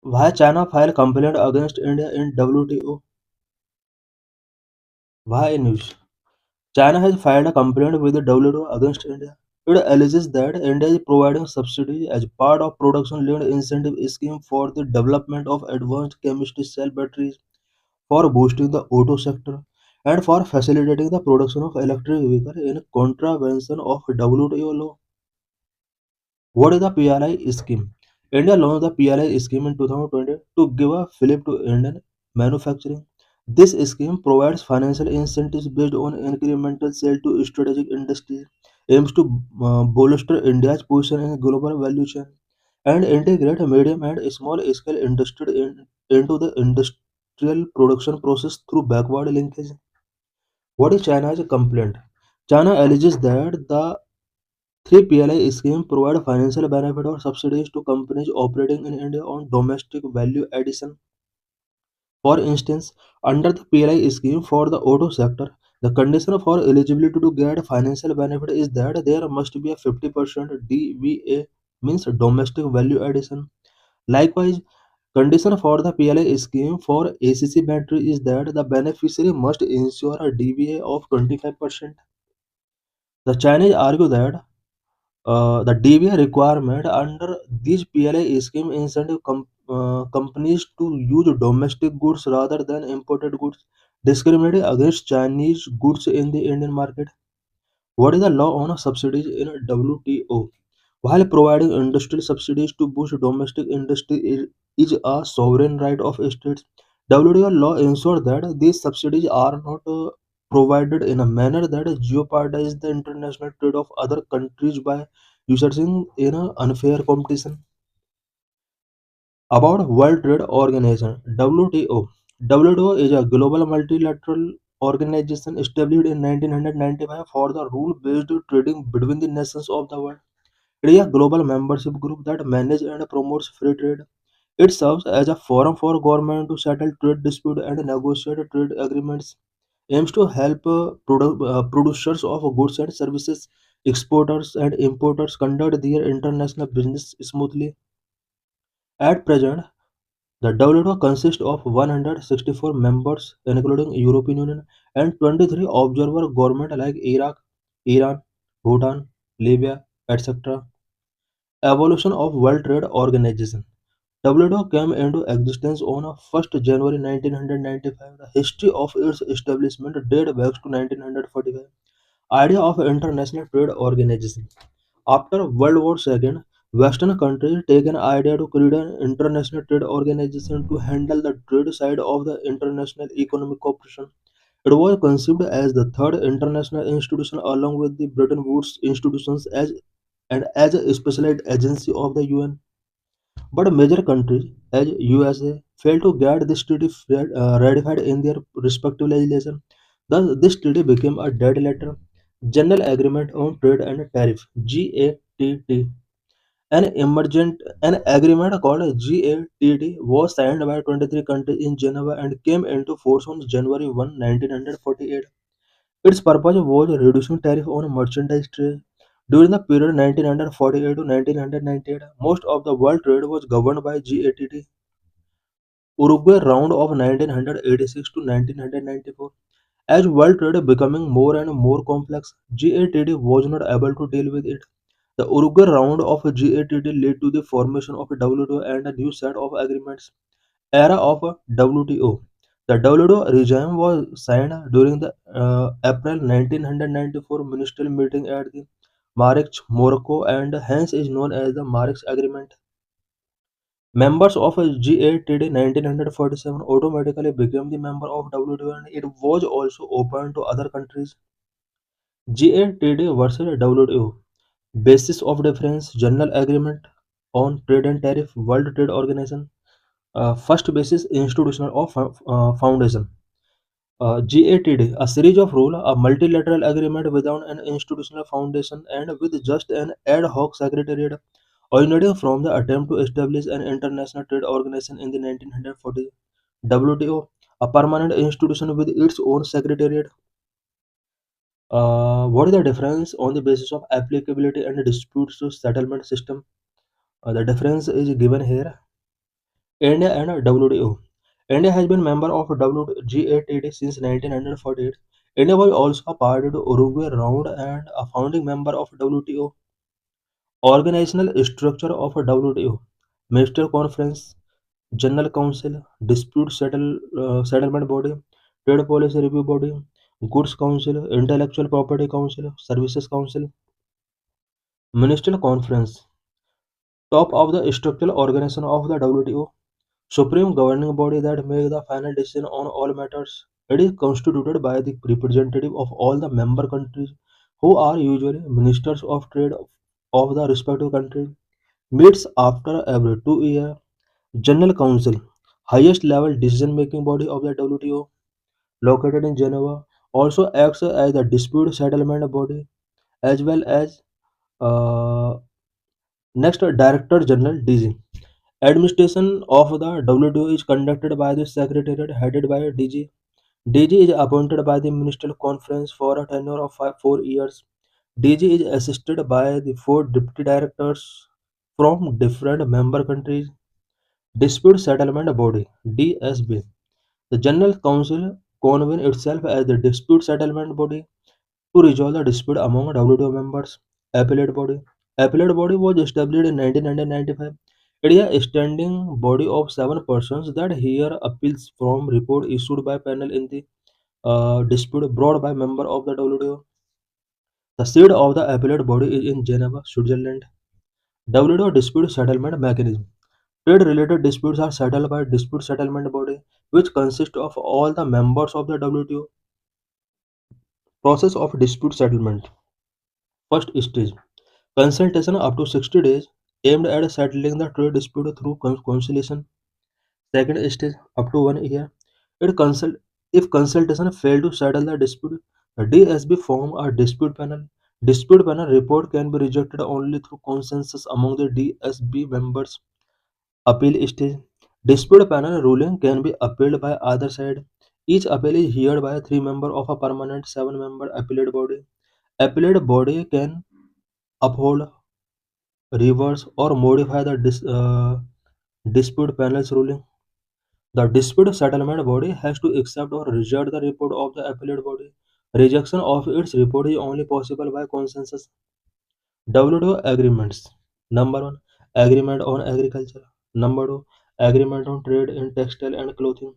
Why China filed complaint against India in WTO? Why news? China has filed a complaint with the WTO against India. It alleges that India is providing subsidies as part of production-linked incentive scheme for the development of advanced chemistry cell batteries, for boosting the auto sector, and for facilitating the production of electric vehicles in contravention of WTO law. What is the PLI scheme? India launched the PLI scheme in 2020 to give a fillip to Indian manufacturing. This scheme provides financial incentives based on incremental sale to strategic industries, aims to bolster India's position in global value chain, and integrate medium and small scale industry into the industrial production process through backward linkage. What is China's complaint? China alleges that the 3 PLI scheme provide financial benefit or subsidies to companies operating in India on domestic value addition. For instance, under the PLI scheme for the auto sector, the condition for eligibility to get financial benefit is that there must be a 50% DVA, means domestic value addition. Likewise, condition for the PLI scheme for ACC battery is that the beneficiary must ensure a DVA of 25%. The Chinese argue that the DVA requirement under these PLI scheme incentive companies to use domestic goods rather than imported goods, discriminating against Chinese goods in the Indian market. What is the law on subsidies in WTO? While providing industrial subsidies to boost domestic industry is a sovereign right of states, WTO law ensures that these subsidies are not provided in a manner that jeopardizes the international trade of other countries by resulting in a unfair competition. About World Trade Organization (WTO). WTO is a global multilateral organization established in 1995 for the rule-based trading between the nations of the world. It is a global membership group that manages and promotes free trade. It serves as a forum for government to settle trade disputes and negotiate trade agreements. Aims to help producers of goods and services, exporters and importers conduct their international business smoothly. At present, the WTO consists of 164 members, including European Union, and 23 observer governments like Iraq, Iran, Bhutan, Libya, etc. Evolution of World Trade Organization. WTO came into existence on 1st January 1995. The history of its establishment dates back to 1945. Idea of International Trade Organization. After World War II, Western countries take an idea to create an international trade organization to handle the trade side of the international economic cooperation. It was conceived as the third international institution along with the Bretton Woods institutions as a specialized agency of the UN. But major countries, as USA, failed to get this treaty ratified in their respective legislation. Thus, this treaty became a dead letter. General Agreement on Trade and Tariff (GATT). An agreement called GATT was signed by 23 countries in Geneva and came into force on January 1, 1948. Its purpose was reducing tariff on merchandise trade. During the period 1948 to 1998, most of the world trade was governed by GATT. Uruguay Round of 1986 to 1994. As world trade becoming more and more complex, GATT was not able to deal with it. The Uruguay Round of GATT led to the formation of WTO and a new set of agreements. Era of WTO. The WTO regime was signed during the April 1994 ministerial meeting at the Marrakech, Morocco, and hence is known as the Marrakech Agreement. Members of GATT 1947 automatically became the member of WTO and it was also open to other countries. GATT versus WTO. Basis of difference: General Agreement on Trade and Tariff, World Trade Organization. First basis institutional of foundation. GATT, a series of rules, a multilateral agreement without an institutional foundation and with just an ad hoc secretariat, originating from the attempt to establish an international trade organization in the 1940s. WTO, a permanent institution with its own secretariat. What is the difference on the basis of applicability and disputes settlement system? The difference is given here. India and WTO. India has been member of WGATT since 1948. India was also a part of the Uruguay round and a founding member of WTO. Organizational structure of WTO: Minister Conference, General Council, Settlement Body, Trade Policy Review Body, Goods Council, Intellectual Property Council, Services Council. Ministerial Conference, top of the structural organization of the WTO, supreme governing body that makes the final decision on all matters. It is constituted by the representative of all the member countries, who are usually ministers of trade of the respective country. Meets after every 2 years. General Council, highest level decision making body of the WTO, located in Geneva, also acts as the dispute settlement body as well as uh, next Director General DG. Administration of the WTO is conducted by the Secretariat headed by DG. DG is appointed by the Ministerial Conference for a tenure of 4 years. DG is assisted by the four deputy directors from different member countries. Dispute Settlement Body (DSB). The General Council convenes itself as the dispute settlement body to resolve the dispute among WTO members. Appellate Body. Appellate Body was established in 1995. It is a standing body of 7 persons that hear appeals from report issued by panel in the dispute brought by member of the WTO. The seat of the appellate body is in Geneva, Switzerland. WTO Dispute Settlement Mechanism. Trade-related disputes are settled by Dispute Settlement Body, which consists of all the members of the WTO. Process of dispute settlement. First stage: consultation up to 60 days, aimed at settling the trade dispute through conciliation. Second stage: up to 1 year. It consult if consultation fail to settle the dispute, the DSB form a dispute panel. Dispute panel report can be rejected only through consensus among the DSB members. Appeal stage: dispute panel ruling can be appealed by either side. Each appeal is heard by three members of a permanent seven-member appellate body. Appellate body can uphold, reverse, or modify the dispute panel's ruling. The dispute settlement body has to accept or reject the report of the appellate body. Rejection of its report is only possible by consensus. WTO agreements. Number 1. Agreement on agriculture. Number 2. Agreement on trade in textile and clothing.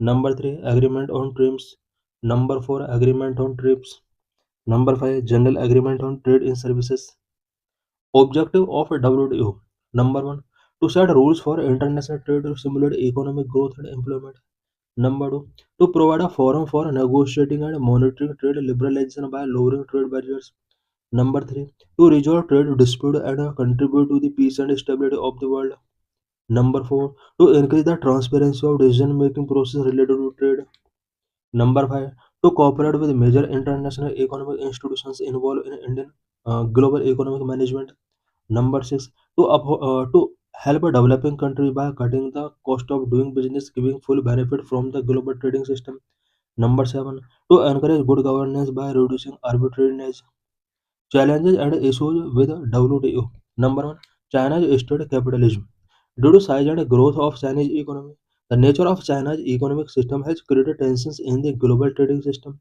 Number 3. Agreement on trims. Number 4. Agreement on trips. Number 5. General agreement on trade in services. Objective of WTO. Number 1. To set rules for international trade to stimulate economic growth and employment. Number 2. To provide a forum for negotiating and monitoring trade liberalization by lowering trade barriers. Number 3. To resolve trade dispute and contribute to the peace and stability of the world. Number 4. To increase the transparency of decision making process related to trade. Number 5. To cooperate with major international economic institutions involved in Indian global economic management. Number 6. To help a developing country by cutting the cost of doing business, giving full benefit from the global trading system. Number 7. To encourage good governance by reducing arbitrariness. Challenges and issues with WTO. Number 1. China's state capitalism. Due to size and growth of Chinese economy, the nature of China's economic system has created tensions in the global trading system.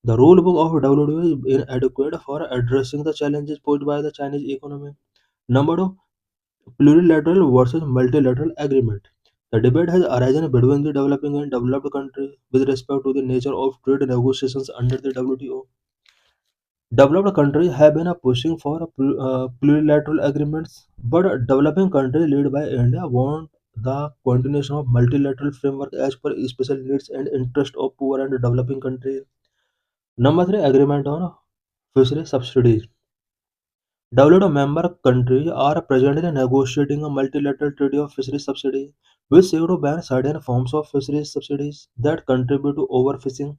The rule book of WTO is inadequate for addressing the challenges posed by the Chinese economy. Number 2. Plurilateral versus multilateral agreement. The debate has arisen between the developing and developed countries with respect to the nature of trade negotiations under the WTO. Developed countries have been pushing for plurilateral agreements, but developing countries led by India want the continuation of multilateral framework as per special needs and interest of poor and developing countries. Number 3. Agreement on fishery subsidies. WTO member countries are presently negotiating a multilateral treaty of fisheries subsidies, which seek to ban certain forms of fisheries subsidies that contribute to overfishing.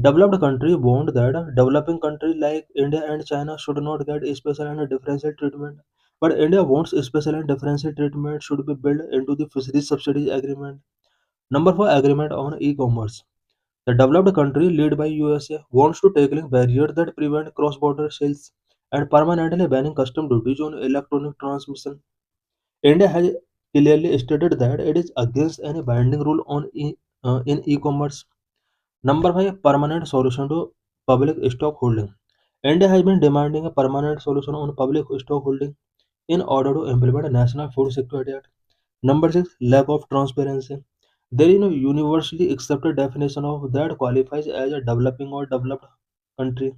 Developed countries want that developing countries like India and China should not get special and differential treatment, but India wants special and differential treatment should be built into the fisheries subsidies agreement. Number 4. Agreement on e-commerce. The developed country led by USA wants to tackling barriers that prevent cross-border sales and permanently banning custom duties on electronic transmission. India has clearly stated that it is against any binding rule in e-commerce. Number five, permanent solution to public stock holding. India has been demanding a permanent solution on public stock holding in order to implement a national food security act. Number six, lack of transparency. There is no universally accepted definition of that qualifies as a developing or developed country.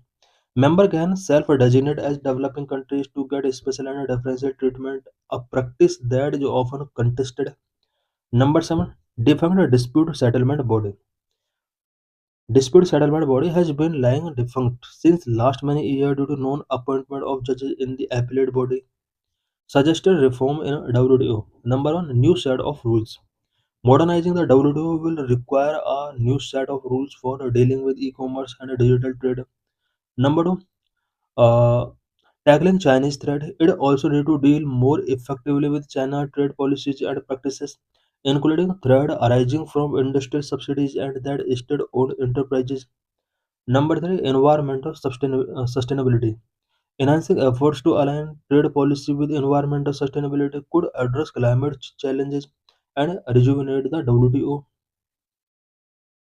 Member can self-designate as developing countries to get special and differential treatment, a practice that is often contested. Number seven, defunct dispute settlement body. Dispute settlement body has been lying defunct since last many years due to non-appointment of judges in the appellate body. Suggested reform in WTO. Number one, new set of rules. Modernizing the WTO will require a new set of rules for dealing with e-commerce and digital trade. Number two, uh, tackling Chinese threat. It also need to deal more effectively with China trade policies and practices, including threat arising from industrial subsidies and that state-owned enterprises. Number three, environmental sustainability. Enhancing efforts to align trade policy with environmental sustainability could address climate challenges and rejuvenate the WTO.